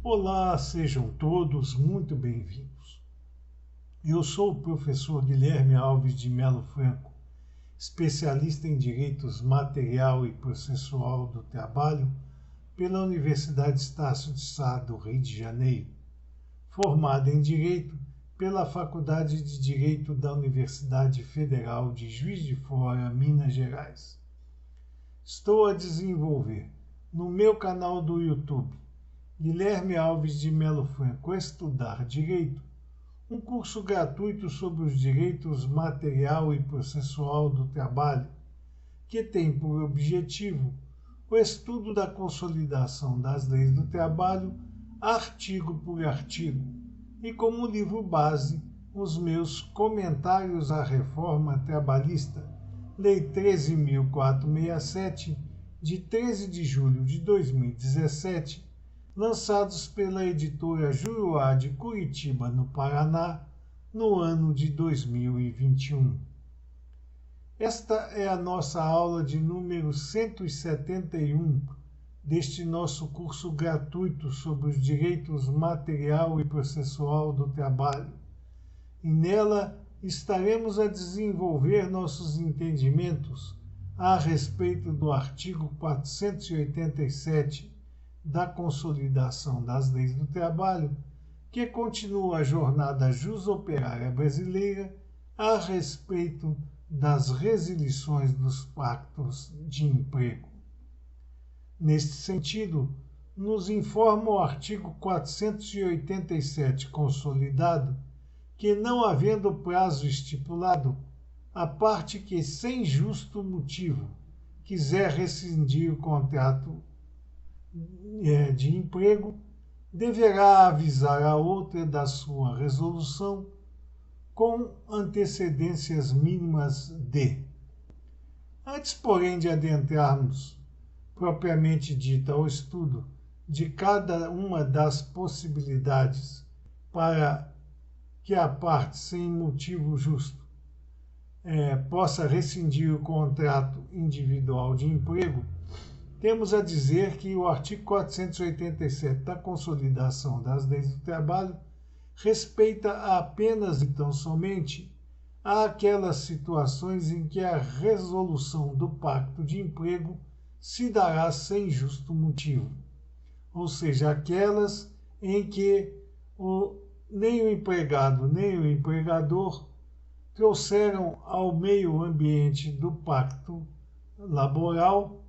Olá, sejam todos muito bem-vindos. Eu sou o professor Guilherme Alves de Melo Franco, especialista em Direitos Material e Processual do Trabalho pela Universidade Estácio de Sá do Rio de Janeiro, formado em Direito pela Faculdade de Direito da Universidade Federal de Juiz de Fora, Minas Gerais. Estou a desenvolver no meu canal do YouTube, Guilherme Alves de Melo Franco, Estudar Direito, um curso gratuito sobre os direitos material e processual do trabalho, que tem por objetivo o estudo da consolidação das leis do trabalho, artigo por artigo, e como livro base, os meus comentários à reforma trabalhista, Lei 13.467, de 13 de julho de 2017, lançados pela editora Juruá de Curitiba, no Paraná, no ano de 2021. Esta é a nossa aula de número 171 deste nosso curso gratuito sobre os direitos material e processual do trabalho. E nela estaremos a desenvolver nossos entendimentos a respeito do artigo 487 da Consolidação das Leis do Trabalho, que continua a jornada jus-operária brasileira a respeito das resilições dos pactos de emprego. Neste sentido, nos informa o artigo 487 consolidado que, não havendo prazo estipulado, a parte que, sem justo motivo, quiser rescindir o contrato de emprego, deverá avisar a outra da sua resolução com antecedências mínimas de. Antes, porém, de adentrarmos propriamente dito ao estudo de cada uma das possibilidades para que a parte sem motivo justo possa rescindir o contrato individual de emprego, temos a dizer que o artigo 487 da Consolidação das Leis do Trabalho respeita apenas e tão somente aquelas situações em que a resolução do pacto de emprego se dará sem justo motivo, ou seja, aquelas em que nem o empregado nem o empregador trouxeram ao meio ambiente do pacto laboral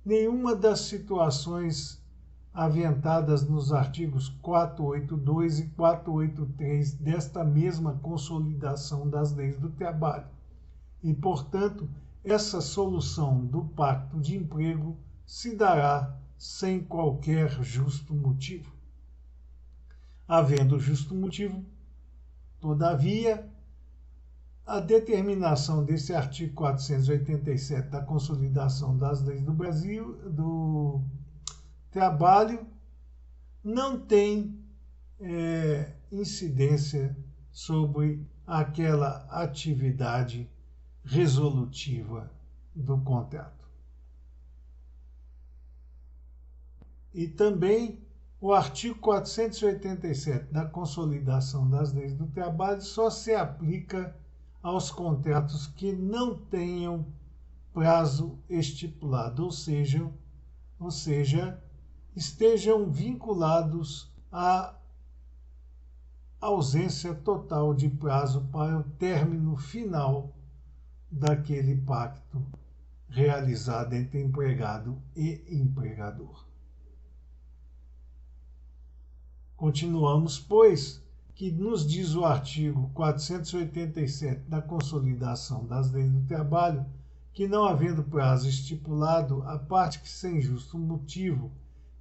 nenhuma das situações aventadas nos artigos 482 e 483 desta mesma Consolidação das Leis do Trabalho. E, portanto, essa solução do pacto de emprego se dará sem qualquer justo motivo. Havendo justo motivo, todavia, a determinação desse artigo 487 da Consolidação das Leis do Brasil, do Trabalho, não tem incidência sobre aquela atividade resolutiva do contrato. E também o artigo 487 da Consolidação das Leis do Trabalho só se aplica aos contratos que não tenham prazo estipulado, ou seja, estejam vinculados à ausência total de prazo para o término final daquele pacto realizado entre empregado e empregador. Continuamos, pois, que nos diz o artigo 487 da Consolidação das Leis do Trabalho, que, não havendo prazo estipulado, a parte que, sem justo motivo,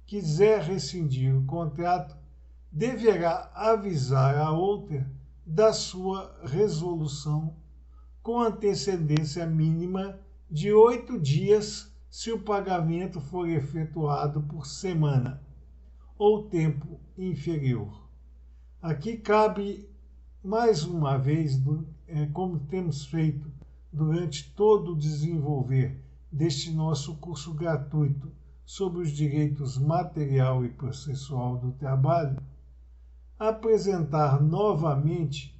quiser rescindir o contrato, deverá avisar a outra da sua resolução com antecedência mínima de 8 dias se o pagamento for efetuado por semana ou tempo inferior. Aqui cabe, mais uma vez, como temos feito durante todo o desenvolver deste nosso curso gratuito sobre os direitos material e processual do trabalho, apresentar novamente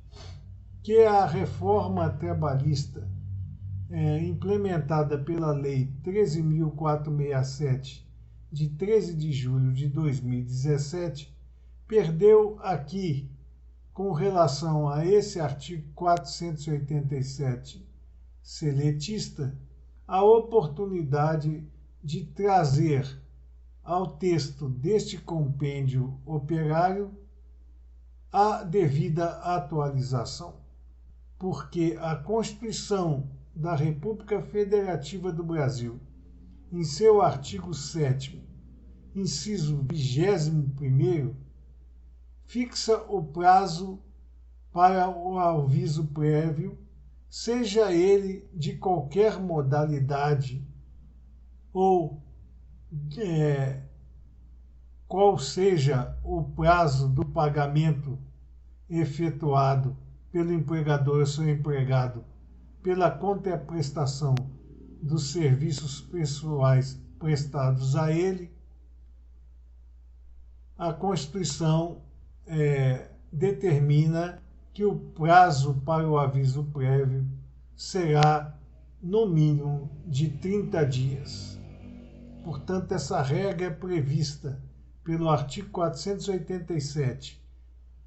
que a reforma trabalhista implementada pela Lei 13.467, de 13 de julho de 2017, perdeu aqui, com relação a esse artigo 487 seletista, a oportunidade de trazer ao texto deste compêndio operário a devida atualização, porque a Constituição da República Federativa do Brasil, em seu artigo 7º, inciso 21º, fixa o prazo para o aviso prévio, seja ele de qualquer modalidade ou qual seja o prazo do pagamento efetuado pelo empregador ou seu empregado pela contraprestação dos serviços pessoais prestados a ele, a Constituição determina que o prazo para o aviso prévio será no mínimo de 30 dias. Portanto, essa regra é prevista pelo artigo 487,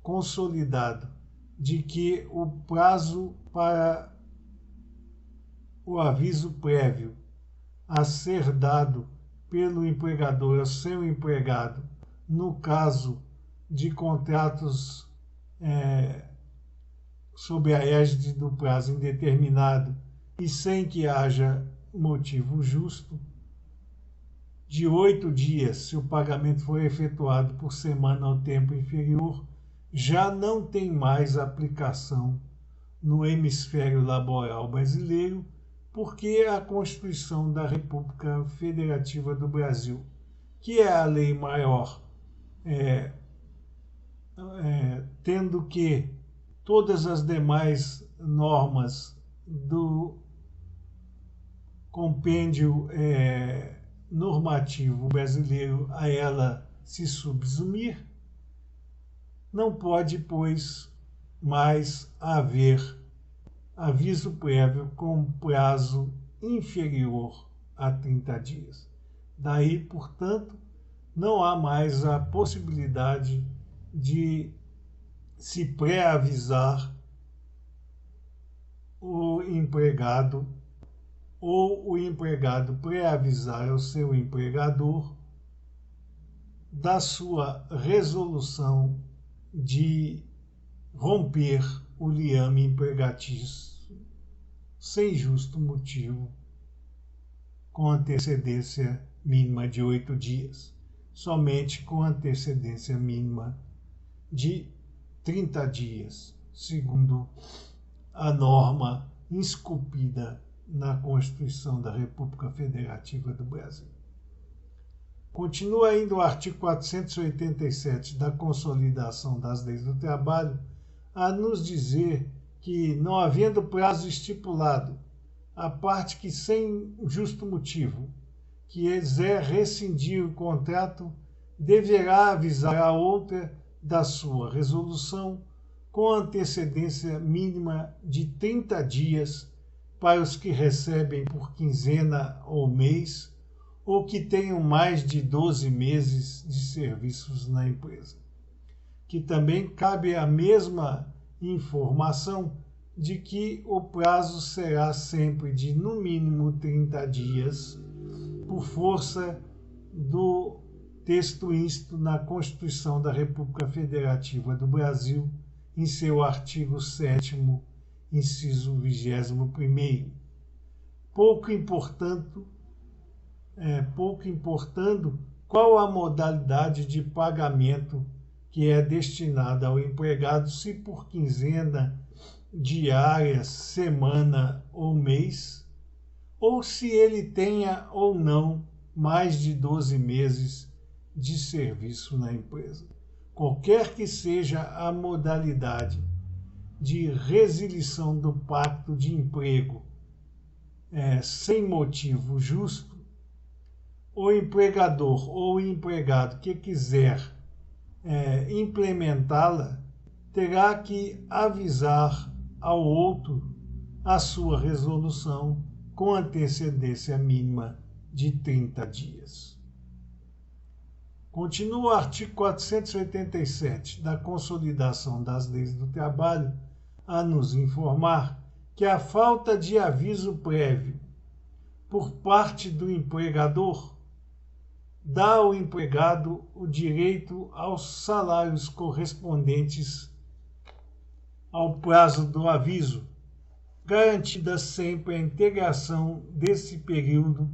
consolidado, de que o prazo para o aviso prévio a ser dado pelo empregador ao seu empregado, no caso de contratos sob a égide do prazo indeterminado e sem que haja motivo justo, de 8 dias, se o pagamento for efetuado por semana ao tempo inferior, já não tem mais aplicação no hemisfério laboral brasileiro, porque a Constituição da República Federativa do Brasil, que é a lei maior, tendo que todas as demais normas do compêndio normativo brasileiro a ela se subsumir, não pode, pois, mais haver aviso prévio com prazo inferior a 30 dias. Daí, portanto, não há mais a possibilidade de se pré-avisar o empregado ou o empregado pré-avisar ao seu empregador da sua resolução de romper o liame empregatício sem justo motivo, com antecedência mínima de 8 dias, somente com antecedência mínima de 30 dias, segundo a norma esculpida na Constituição da República Federativa do Brasil. Continua ainda o artigo 487 da Consolidação das Leis do Trabalho a nos dizer que, não havendo prazo estipulado, a parte que, sem justo motivo, quiser rescindir o contrato, deverá avisar a outra da sua resolução com antecedência mínima de 30 dias para os que recebem por quinzena ou mês, ou que tenham mais de 12 meses de serviços na empresa. Que também cabe a mesma informação de que o prazo será sempre de, no mínimo, 30 dias, por força do texto íncito na Constituição da República Federativa do Brasil, em seu artigo 7º, inciso 21º. Pouco importando qual a modalidade de pagamento que é destinada ao empregado, se por quinzena, diária, semana ou mês, ou se ele tenha ou não mais de 12 meses de serviço na empresa. Qualquer que seja a modalidade de resilição do pacto de emprego sem motivo justo, o empregador ou o empregado que quiser implementá-la terá que avisar ao outro a sua resolução com antecedência mínima de 30 dias. Continua o artigo 487 da Consolidação das Leis do Trabalho a nos informar que a falta de aviso prévio por parte do empregador dá ao empregado o direito aos salários correspondentes ao prazo do aviso, garantida sempre a integração desse período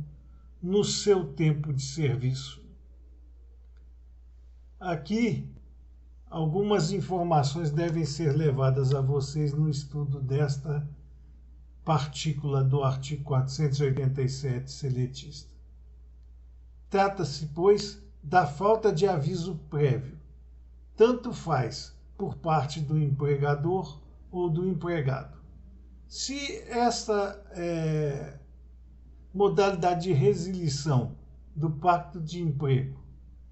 no seu tempo de serviço. Aqui, algumas informações devem ser levadas a vocês no estudo desta partícula do artigo 487 seletista. Trata-se, pois, da falta de aviso prévio, tanto faz por parte do empregador ou do empregado. Se esta modalidade de resilição do pacto de emprego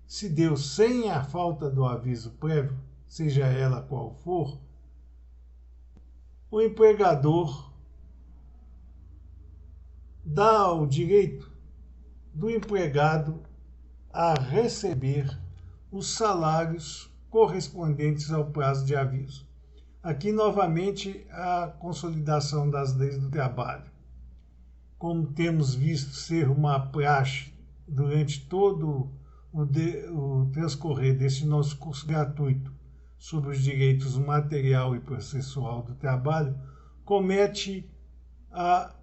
se deu sem a falta do aviso prévio, seja ela qual for, o empregador dá o direito do empregado a receber os salários correspondentes ao prazo de aviso. Aqui, novamente, a consolidação das leis do trabalho. Como temos visto ser uma praxe durante todo o transcorrer desse nosso curso gratuito sobre os direitos material e processual do trabalho, comete a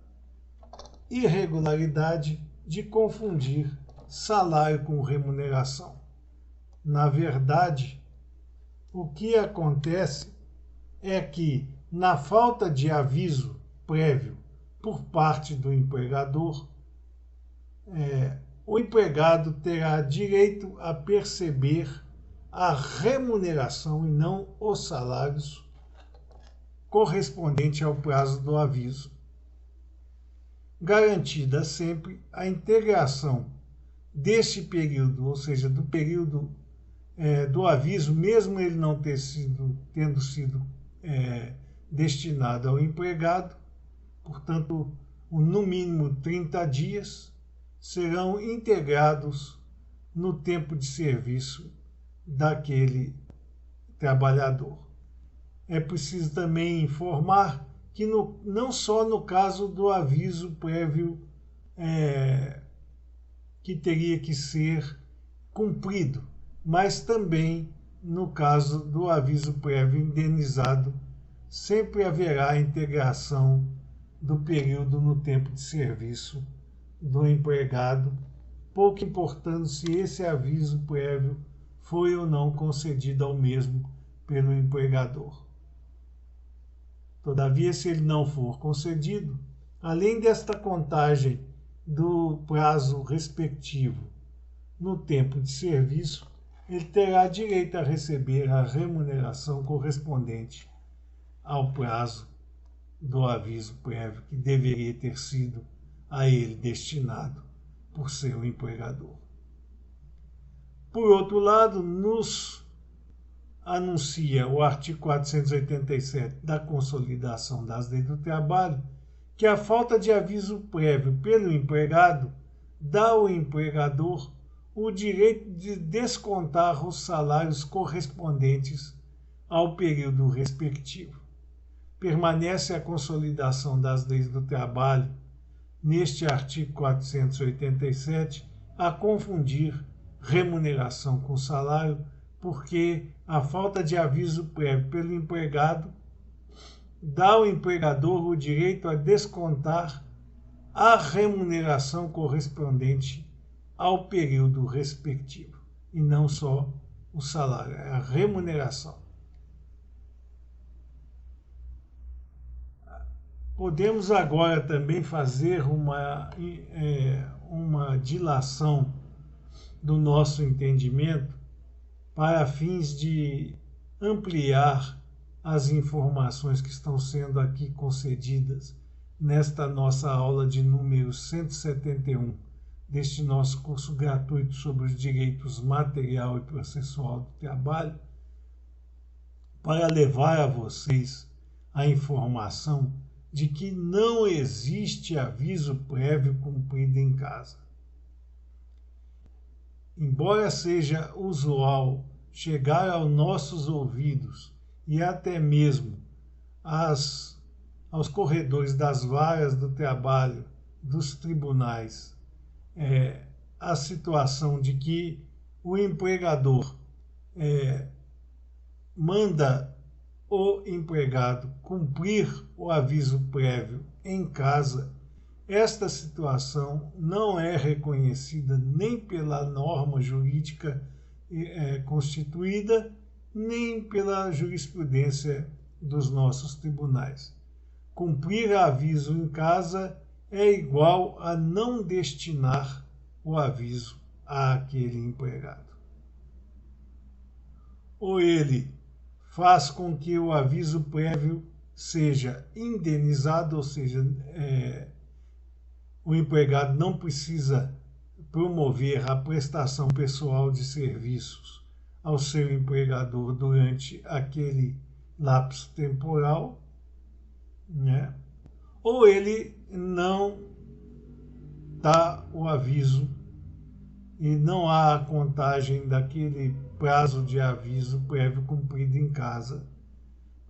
irregularidade de confundir salário com remuneração. Na verdade, o que acontece é que, na falta de aviso prévio por parte do empregador, o empregado terá direito a perceber a remuneração e não os salários correspondente ao prazo do aviso, garantida sempre a integração deste período, ou seja, do período do aviso, mesmo ele não tendo sido destinado ao empregado, portanto, no mínimo 30 dias, serão integrados no tempo de serviço daquele trabalhador. É preciso também informar que não só no caso do aviso prévio que teria que ser cumprido, mas também no caso do aviso prévio indenizado, sempre haverá a integração do período no tempo de serviço do empregado, pouco importando se esse aviso prévio foi ou não concedido ao mesmo pelo empregador. Todavia, se ele não for concedido, além desta contagem do prazo respectivo no tempo de serviço, ele terá direito a receber a remuneração correspondente ao prazo do aviso prévio que deveria ter sido a ele destinado por seu empregador. Por outro lado, nos anuncia o artigo 487 da Consolidação das Leis do Trabalho que a falta de aviso prévio pelo empregado dá ao empregador o direito de descontar os salários correspondentes ao período respectivo. Permanece a Consolidação das Leis do Trabalho, neste artigo 487, a confundir remuneração com salário, porque a falta de aviso prévio pelo empregado dá ao empregador o direito a descontar a remuneração correspondente ao período respectivo, e não só o salário, é a remuneração. Podemos agora também fazer uma dilação do nosso entendimento para fins de ampliar as informações que estão sendo aqui concedidas nesta nossa aula de número 171 deste nosso curso gratuito sobre os direitos material e processual do trabalho, para levar a vocês a informação de que não existe aviso prévio cumprido em casa. Embora seja usual chegar aos nossos ouvidos e até mesmo aos corredores das varas do trabalho, dos tribunais, a situação de que o empregador manda o empregado cumprir o aviso prévio em casa, esta situação não é reconhecida nem pela norma jurídica constituída, nem pela jurisprudência dos nossos tribunais. Cumprir aviso em casa é igual a não destinar o aviso àquele empregado. Ou ele faz com que o aviso prévio seja indenizado, ou seja, o empregado não precisa promover a prestação pessoal de serviços ao seu empregador durante aquele lapso temporal, né? Ou ele não dá o aviso e não há a contagem daquele prazo de aviso prévio cumprido em casa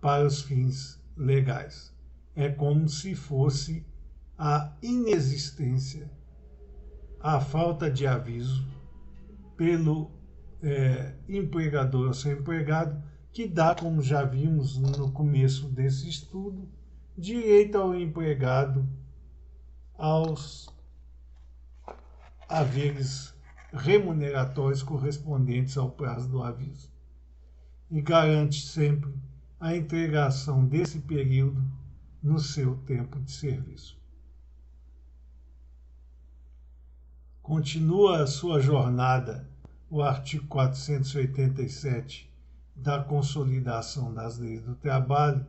para os fins legais. É como se fosse a inexistência, a falta de aviso pelo empregador ao seu empregado, que dá, como já vimos no começo desse estudo, direito ao empregado aos haveres remuneratórios correspondentes ao prazo do aviso e garante sempre a integração desse período no seu tempo de serviço. Continua a sua jornada o artigo 487 da Consolidação das Leis do Trabalho,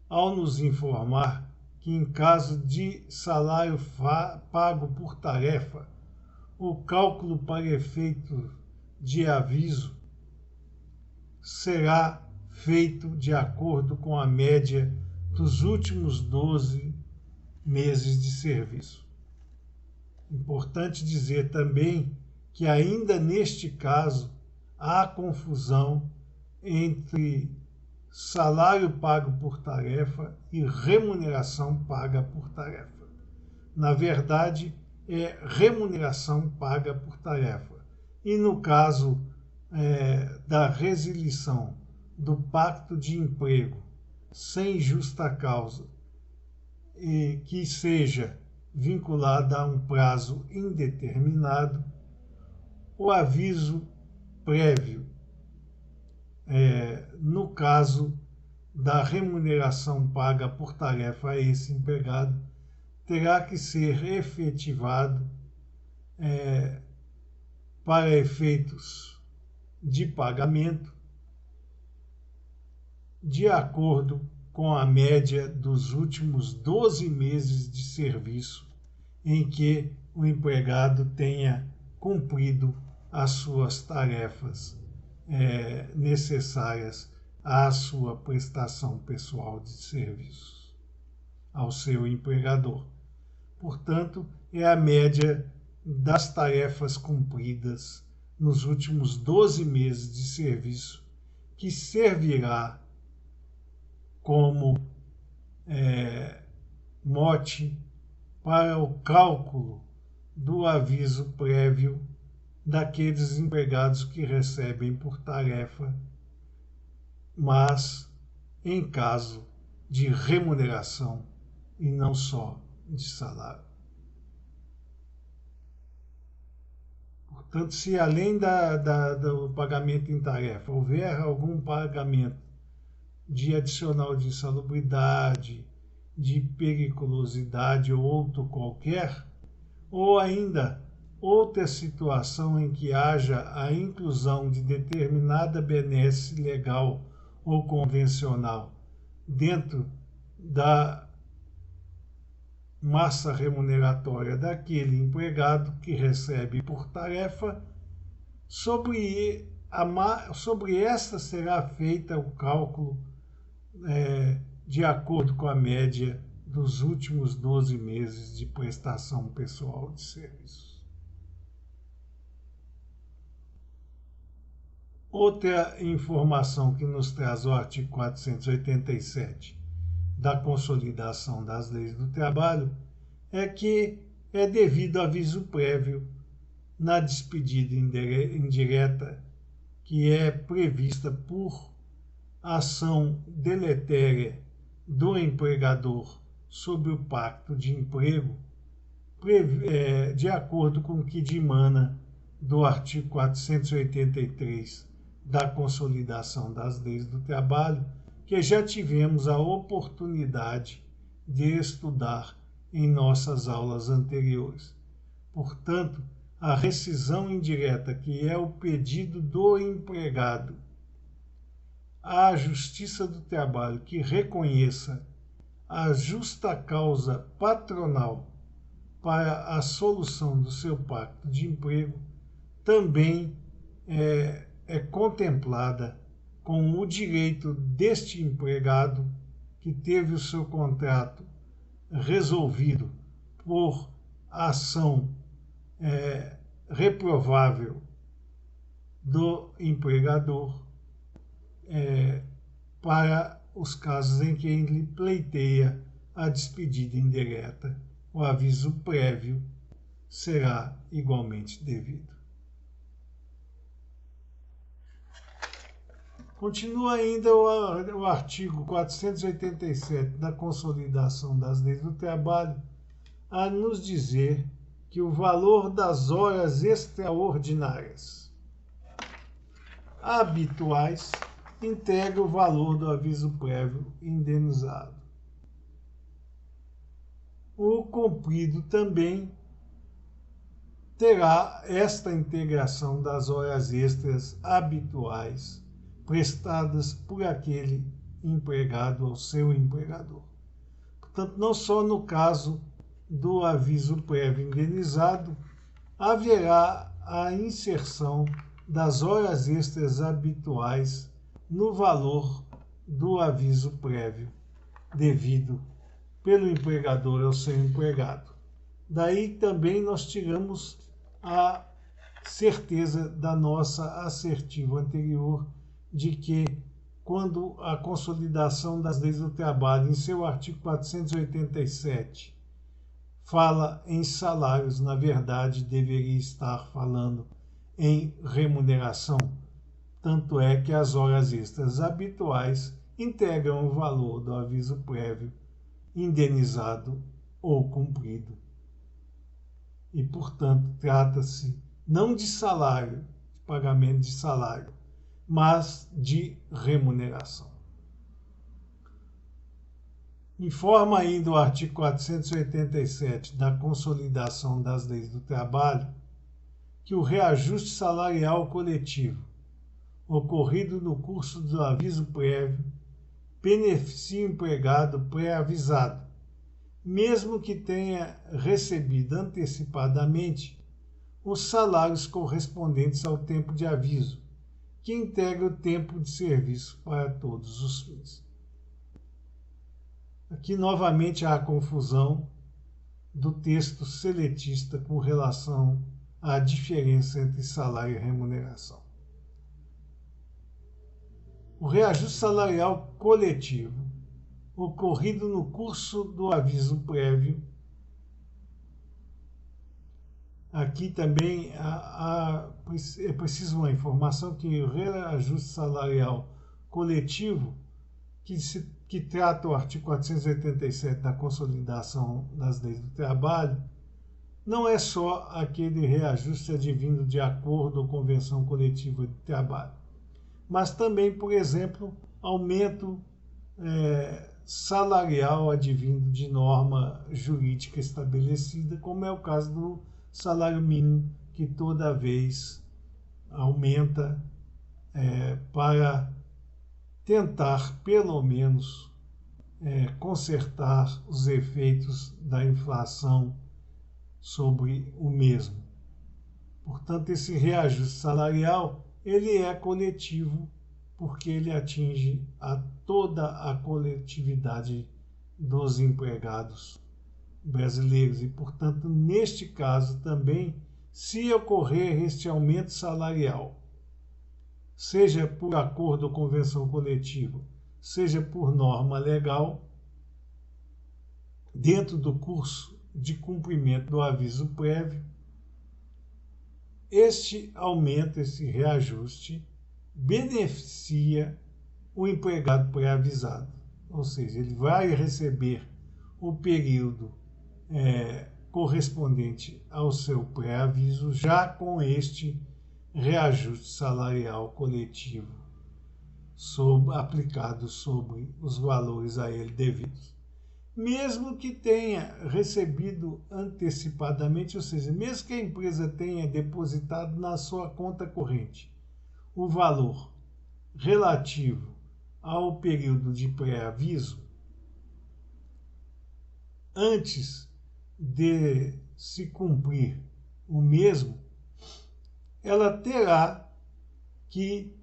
ao nos informar que, em caso de salário pago por tarefa, o cálculo para efeito de aviso será feito de acordo com a média dos últimos 12 meses de serviço. Importante dizer também que, ainda neste caso, há confusão entre salário pago por tarefa e remuneração paga por tarefa. Na verdade, é remuneração paga por tarefa. E no caso da resilição do pacto de emprego sem justa causa, que seja vinculada a um prazo indeterminado, o aviso prévio, no caso da remuneração paga por tarefa a esse empregado, terá que ser efetivado para efeitos de pagamento de acordo com a média dos últimos 12 meses de serviço em que o empregado tenha cumprido as suas tarefas necessárias à sua prestação pessoal de serviços ao seu empregador. Portanto, é a média das tarefas cumpridas nos últimos 12 meses de serviço que servirá como mote para o cálculo do aviso prévio daqueles empregados que recebem por tarefa, mas em caso de remuneração e não só de salário. Portanto, se além do pagamento em tarefa houver algum pagamento de adicional de insalubridade, de periculosidade ou outro qualquer, ou ainda outra situação em que haja a inclusão de determinada benesse legal ou convencional dentro da massa remuneratória daquele empregado que recebe por tarefa. Sobre esta será feita o cálculo de acordo com a média dos últimos 12 meses de prestação pessoal de serviços. Outra informação que nos traz o artigo 487 da Consolidação das Leis do Trabalho é que é devido aviso prévio na despedida indireta que é prevista por ação deletéria do empregador sobre o pacto de emprego, de acordo com o que dimana do artigo 483 da Consolidação das Leis do Trabalho, que já tivemos a oportunidade de estudar em nossas aulas anteriores. Portanto, a rescisão indireta, que é o pedido do empregado à Justiça do Trabalho que reconheça a justa causa patronal para a solução do seu pacto de emprego, também é contemplada com o direito deste empregado que teve o seu contrato resolvido por ação reprovável do empregador para os casos em que ele pleiteia a despedida indireta. O aviso prévio será igualmente devido. Continua ainda o artigo 487 da Consolidação das Leis do Trabalho a nos dizer que o valor das horas extraordinárias habituais integra o valor do aviso prévio indenizado. O cumprido também terá esta integração das horas extras habituais prestadas por aquele empregado ao seu empregador. Portanto, não só no caso do aviso prévio indenizado haverá a inserção das horas extras habituais no valor do aviso prévio devido pelo empregador ao seu empregado. Daí também nós tiramos a certeza da nossa assertiva anterior de que, quando a Consolidação das Leis do Trabalho, em seu artigo 487, fala em salários, na verdade deveria estar falando em remuneração. Tanto é que as horas extras habituais integram o valor do aviso prévio indenizado ou cumprido. E, portanto, trata-se não de salário, de pagamento de salário, mas de remuneração. Informa ainda o artigo 487 da Consolidação das Leis do Trabalho que o reajuste salarial coletivo ocorrido no curso do aviso prévio beneficia o empregado pré-avisado, mesmo que tenha recebido antecipadamente os salários correspondentes ao tempo de aviso, que integra o tempo de serviço para todos os fins. Aqui novamente há a confusão do texto seletista com relação à diferença entre salário e remuneração. O reajuste salarial coletivo ocorrido no curso do aviso prévio. Aqui também é preciso uma informação que o reajuste salarial coletivo, que trata o artigo 487 da Consolidação das Leis do Trabalho, não é só aquele reajuste advindo de acordo ou convenção coletiva de trabalho, mas também, por exemplo, aumento salarial advindo de norma jurídica estabelecida, como é o caso do salário mínimo, que toda vez aumenta para tentar, pelo menos, consertar os efeitos da inflação sobre o mesmo. Portanto, esse reajuste salarial ele é coletivo porque ele atinge a toda a coletividade dos empregados brasileiros e, portanto, neste caso também, se ocorrer este aumento salarial, seja por acordo ou convenção coletiva, seja por norma legal, dentro do curso de cumprimento do aviso prévio, este aumento, esse reajuste, beneficia o empregado pré-avisado. Ou seja, ele vai receber o período correspondente ao seu pré-aviso já com este reajuste salarial coletivo aplicado sobre os valores a ele devidos. Mesmo que tenha recebido antecipadamente, ou seja, mesmo que a empresa tenha depositado na sua conta corrente o valor relativo ao período de pré-aviso, antes de se cumprir o mesmo, ela terá que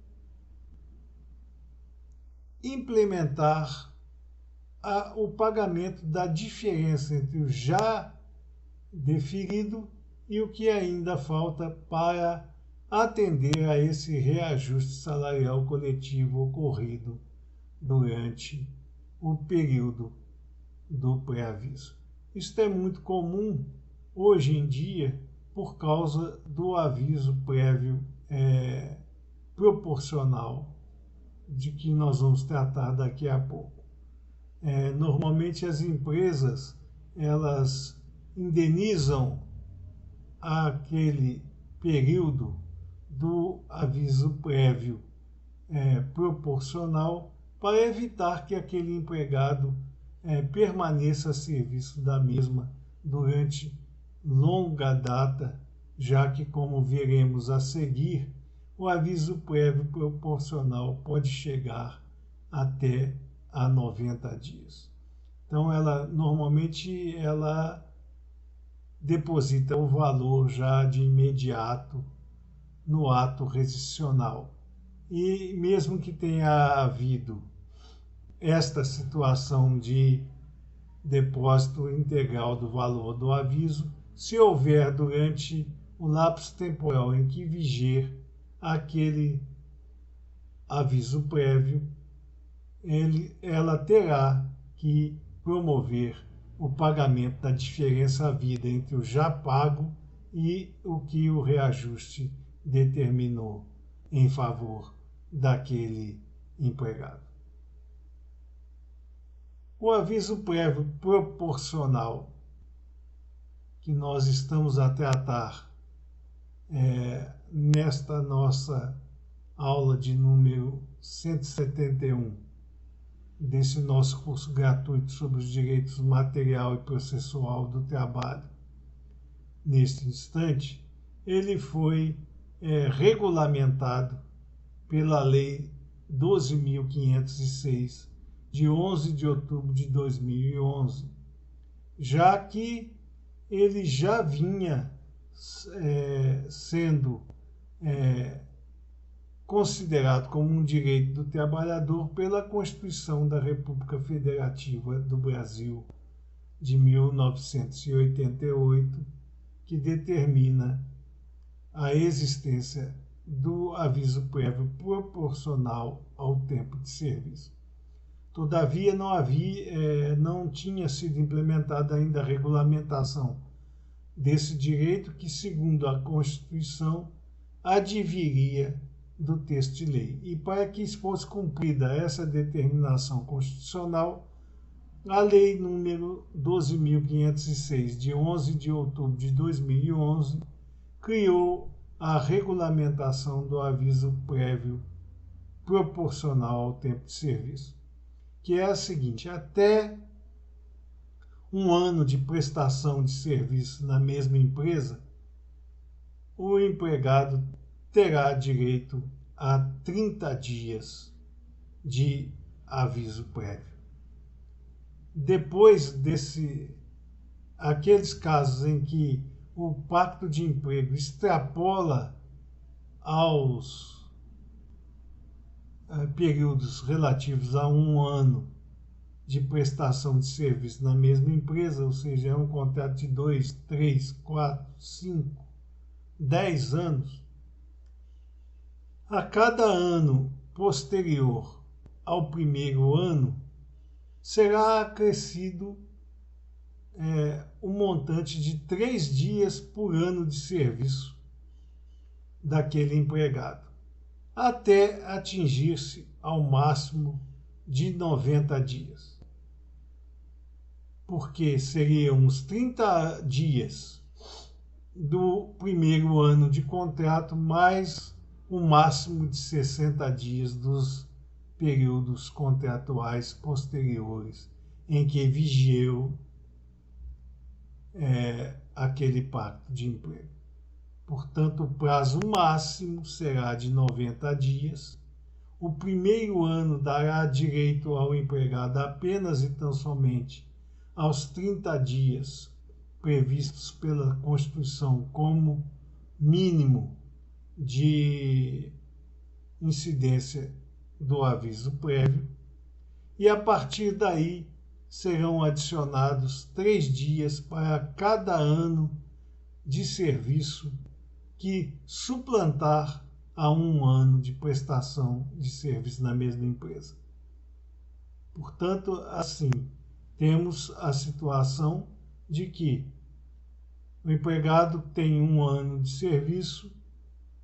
implementar o pagamento da diferença entre o já deferido e o que ainda falta para atender a esse reajuste salarial coletivo ocorrido durante o período do pré-aviso. Isso é muito comum hoje em dia por causa do aviso prévio proporcional, de que nós vamos tratar daqui a pouco. Normalmente as empresas elas indenizam aquele período do aviso prévio proporcional para evitar que aquele empregado permaneça a serviço da mesma durante longa data, já que, como veremos a seguir, o aviso prévio proporcional pode chegar até a 90 dias. Então, normalmente ela deposita o valor já de imediato no ato rescissional. E mesmo que tenha havido esta situação de depósito integral do valor do aviso, se houver durante o lapso temporal em que viger aquele aviso prévio, ela terá que promover o pagamento da diferença havida entre o já pago e o que o reajuste determinou em favor daquele empregado. O aviso prévio proporcional que nós estamos a tratar nesta nossa aula de número 171 desse nosso curso gratuito sobre os direitos material e processual do trabalho. Neste instante, ele foi regulamentado pela Lei 12.506, de 11 de outubro de 2011, já que ele já vinha sendo considerado como um direito do trabalhador pela Constituição da República Federativa do Brasil de 1988, que determina a existência do aviso prévio proporcional ao tempo de serviço. Todavia, não tinha sido implementada ainda a regulamentação desse direito que, segundo a Constituição, adviria do texto de lei. E para que fosse cumprida essa determinação constitucional, a Lei número 12.506, de 11 de outubro de 2011, criou a regulamentação do aviso prévio proporcional ao tempo de serviço, que é a seguinte: até um ano de prestação de serviço na mesma empresa, o empregado terá direito a 30 dias de aviso prévio. depois aqueles casos em que o pacto de emprego extrapola aos períodos relativos a um ano de prestação de serviço na mesma empresa, ou seja, é um contrato de 2, 3, 4, 5, 10 anos, a cada ano posterior ao primeiro ano será acrescido um montante de 3 dias por ano de serviço daquele empregado, até atingir-se ao máximo de 90 dias. Porque seriam os 30 dias do primeiro ano de contrato, mais o máximo de 60 dias dos períodos contratuais posteriores em que vigiou aquele pacto de emprego. Portanto, o prazo máximo será de 90 dias. O primeiro ano dará direito ao empregado apenas e tão somente aos 30 dias previstos pela Constituição como mínimo de incidência do aviso prévio, e a partir daí serão adicionados 3 dias para cada ano de serviço que suplantar a um ano de prestação de serviço na mesma empresa. Portanto, assim, temos a situação de que o empregado tem um ano de serviço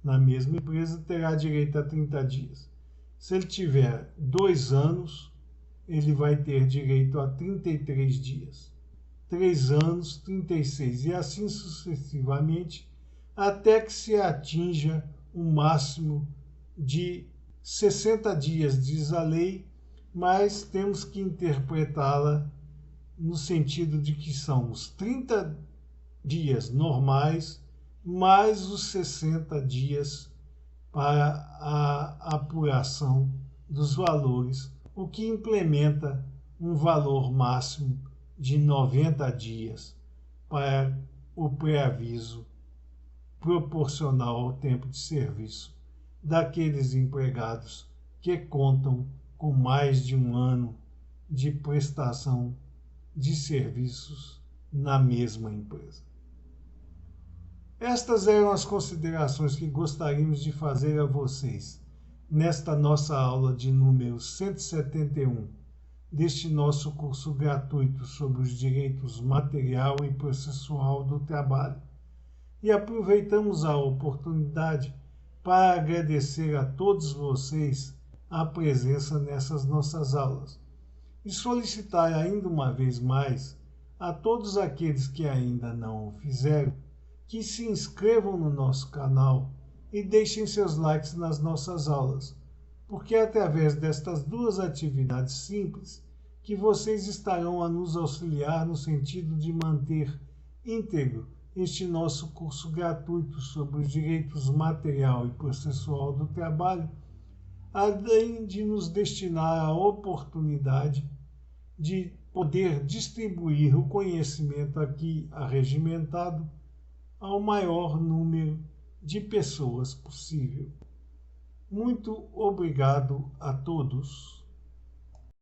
na mesma empresa, terá direito a 30 dias. Se ele tiver 2 anos, ele vai ter direito a 33 dias. 3 anos, 36, e assim sucessivamente, até que se atinja um máximo de 60 dias, diz a lei, mas temos que interpretá-la no sentido de que são os 30 dias normais, mais os 60 dias para a apuração dos valores, o que implementa um valor máximo de 90 dias para o pré-aviso proporcional ao tempo de serviço daqueles empregados que contam com mais de um ano de prestação de serviços na mesma empresa. Estas eram as considerações que gostaríamos de fazer a vocês nesta nossa aula de número 171 deste nosso curso gratuito sobre os direitos material e processual do trabalho. E aproveitamos a oportunidade para agradecer a todos vocês a presença nessas nossas aulas e solicitar ainda uma vez mais a todos aqueles que ainda não o fizeram que se inscrevam no nosso canal e deixem seus likes nas nossas aulas, porque é através destas duas atividades simples que vocês estarão a nos auxiliar no sentido de manter íntegro este nosso curso gratuito sobre os direitos material e processual do trabalho, além de nos destinar a oportunidade de poder distribuir o conhecimento aqui arregimentado ao maior número de pessoas possível. Muito obrigado a todos.